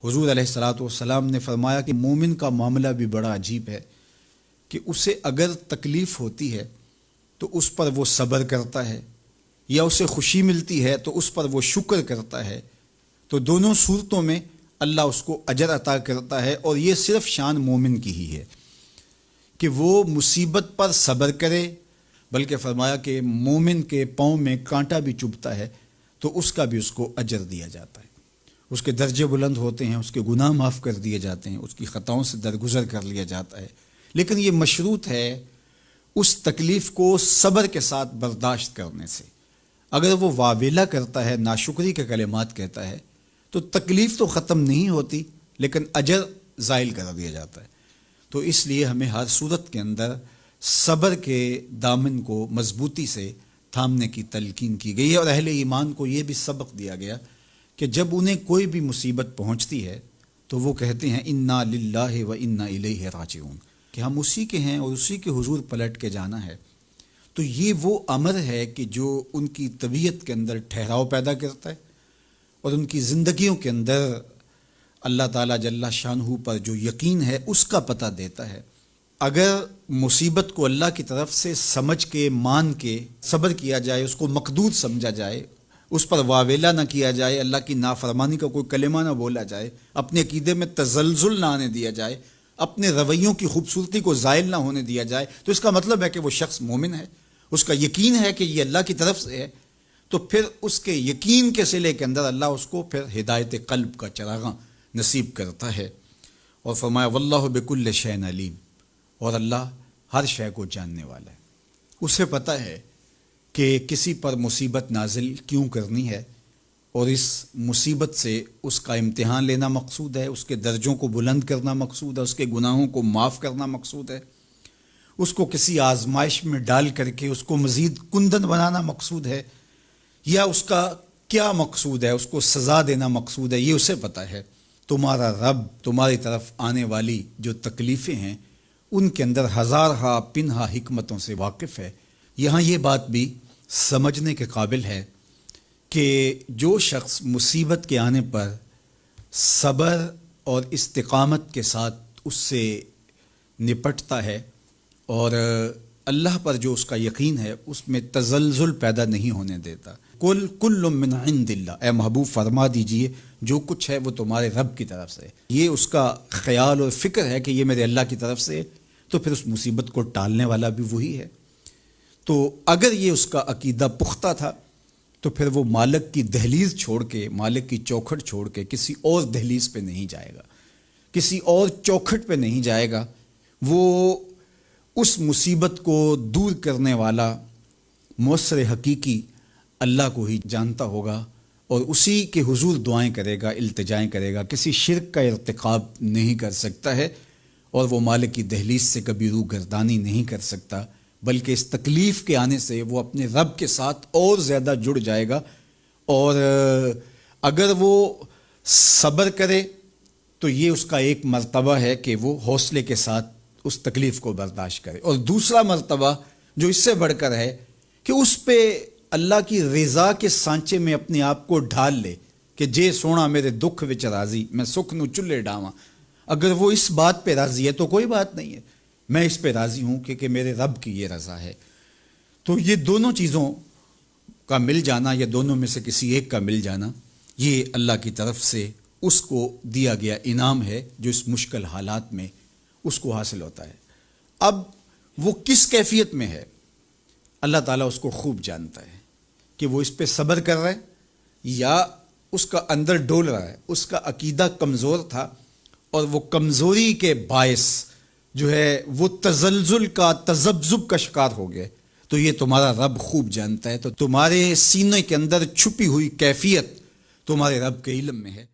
حضور علیہ الصلوۃ والسلام نے فرمایا کہ مومن کا معاملہ بھی بڑا عجیب ہے کہ اسے اگر تکلیف ہوتی ہے تو اس پر وہ صبر کرتا ہے، یا اسے خوشی ملتی ہے تو اس پر وہ شکر کرتا ہے، تو دونوں صورتوں میں اللہ اس کو اجر عطا کرتا ہے۔ اور یہ صرف شان مومن کی ہی ہے کہ وہ مصیبت پر صبر کرے، بلکہ فرمایا کہ مومن کے پاؤں میں کانٹا بھی چبھتا ہے تو اس کا بھی اس کو اجر دیا جاتا ہے، اس کے درجے بلند ہوتے ہیں، اس کے گناہ معاف کر دیے جاتے ہیں، اس کی خطاؤں سے درگزر کر لیا جاتا ہے۔ لیکن یہ مشروط ہے اس تکلیف کو صبر کے ساتھ برداشت کرنے سے۔ اگر وہ واویلا کرتا ہے، ناشکری کے کلمات کہتا ہے، تو تکلیف تو ختم نہیں ہوتی لیکن اجر زائل کر دیا جاتا ہے۔ تو اس لیے ہمیں ہر صورت کے اندر صبر کے دامن کو مضبوطی سے تھامنے کی تلقین کی گئی ہے، اور اہل ایمان کو یہ بھی سبق دیا گیا کہ جب انہیں کوئی بھی مصیبت پہنچتی ہے تو وہ کہتے ہیں انا للہ و انا الیہ راجعون، کہ ہم اسی کے ہیں اور اسی کے حضور پلٹ کے جانا ہے۔ تو یہ وہ امر ہے کہ جو ان کی طبیعت کے اندر ٹھہراؤ پیدا کرتا ہے اور ان کی زندگیوں کے اندر اللہ تعالیٰ جل شانہ پر جو یقین ہے اس کا پتہ دیتا ہے۔ اگر مصیبت کو اللہ کی طرف سے سمجھ کے مان کے صبر کیا جائے، اس کو مقدور سمجھا جائے، اس پر واویلا نہ کیا جائے، اللہ کی نافرمانی کا کوئی کلمہ نہ بولا جائے، اپنے عقیدے میں تزلزل نہ آنے دیا جائے، اپنے رویوں کی خوبصورتی کو زائل نہ ہونے دیا جائے، تو اس کا مطلب ہے کہ وہ شخص مومن ہے، اس کا یقین ہے کہ یہ اللہ کی طرف سے ہے۔ تو پھر اس کے یقین کے صلے کے اندر اللہ اس کو پھر ہدایت قلب کا چراغاں نصیب کرتا ہے۔ اور فرمایا واللہ بکل شیء علیم، اور اللہ ہر شے کو جاننے والا ہے، اسے پتہ ہے کہ کسی پر مصیبت نازل کیوں کرنی ہے، اور اس مصیبت سے اس کا امتحان لینا مقصود ہے، اس کے درجوں کو بلند کرنا مقصود ہے، اس کے گناہوں کو معاف کرنا مقصود ہے، اس کو کسی آزمائش میں ڈال کر کے اس کو مزید کندن بنانا مقصود ہے، یا اس کا کیا مقصود ہے، اس کو سزا دینا مقصود ہے، یہ اسے پتہ ہے۔ تمہارا رب تمہاری طرف آنے والی جو تکلیفیں ہیں ان کے اندر ہزارہا پنہا حکمتوں سے واقف ہے۔ یہاں یہ بات بھی سمجھنے کے قابل ہے کہ جو شخص مصیبت کے آنے پر صبر اور استقامت کے ساتھ اس سے نپٹتا ہے اور اللہ پر جو اس کا یقین ہے اس میں تزلزل پیدا نہیں ہونے دیتا، کل من عند اللہ، اے محبوب فرما دیجئے جو کچھ ہے وہ تمہارے رب کی طرف سے، یہ اس کا خیال اور فکر ہے کہ یہ میرے اللہ کی طرف سے، تو پھر اس مصیبت کو ٹالنے والا بھی وہی ہے۔ تو اگر یہ اس کا عقیدہ پختہ تھا تو پھر وہ مالک کی دہلیز چھوڑ کے، مالک کی چوکھٹ چھوڑ کے کسی اور دہلیز پہ نہیں جائے گا، کسی اور چوکھٹ پہ نہیں جائے گا، وہ اس مصیبت کو دور کرنے والا مؤثر حقیقی اللہ کو ہی جانتا ہوگا، اور اسی کے حضور دعائیں کرے گا، التجائیں کرے گا، کسی شرک کا ارتکاب نہیں کر سکتا ہے، اور وہ مالک کی دہلیز سے کبھی روح گردانی نہیں کر سکتا، بلکہ اس تکلیف کے آنے سے وہ اپنے رب کے ساتھ اور زیادہ جڑ جائے گا۔ اور اگر وہ صبر کرے تو یہ اس کا ایک مرتبہ ہے کہ وہ حوصلے کے ساتھ اس تکلیف کو برداشت کرے، اور دوسرا مرتبہ جو اس سے بڑھ کر ہے کہ اس پہ اللہ کی رضا کے سانچے میں اپنے آپ کو ڈھال لے کہ جے سونا میرے دکھ وچ راضی، میں سکھ نو چلے ڈاواں۔ اگر وہ اس بات پہ راضی ہے تو کوئی بات نہیں ہے، میں اس پہ راضی ہوں کہ میرے رب کی یہ رضا ہے۔ تو یہ دونوں چیزوں کا مل جانا، یا دونوں میں سے کسی ایک کا مل جانا، یہ اللہ کی طرف سے اس کو دیا گیا انعام ہے جو اس مشکل حالات میں اس کو حاصل ہوتا ہے۔ اب وہ کس کیفیت میں ہے اللہ تعالیٰ اس کو خوب جانتا ہے، کہ وہ اس پہ صبر کر رہا ہے یا اس کا اندر ڈول رہا ہے، اس کا عقیدہ کمزور تھا اور وہ کمزوری کے باعث جو ہے وہ تزلزل کا، تذبذب کا شکار ہو گئے، تو یہ تمہارا رب خوب جانتا ہے۔ تو تمہارے سینے کے اندر چھپی ہوئی کیفیت تمہارے رب کے علم میں ہے۔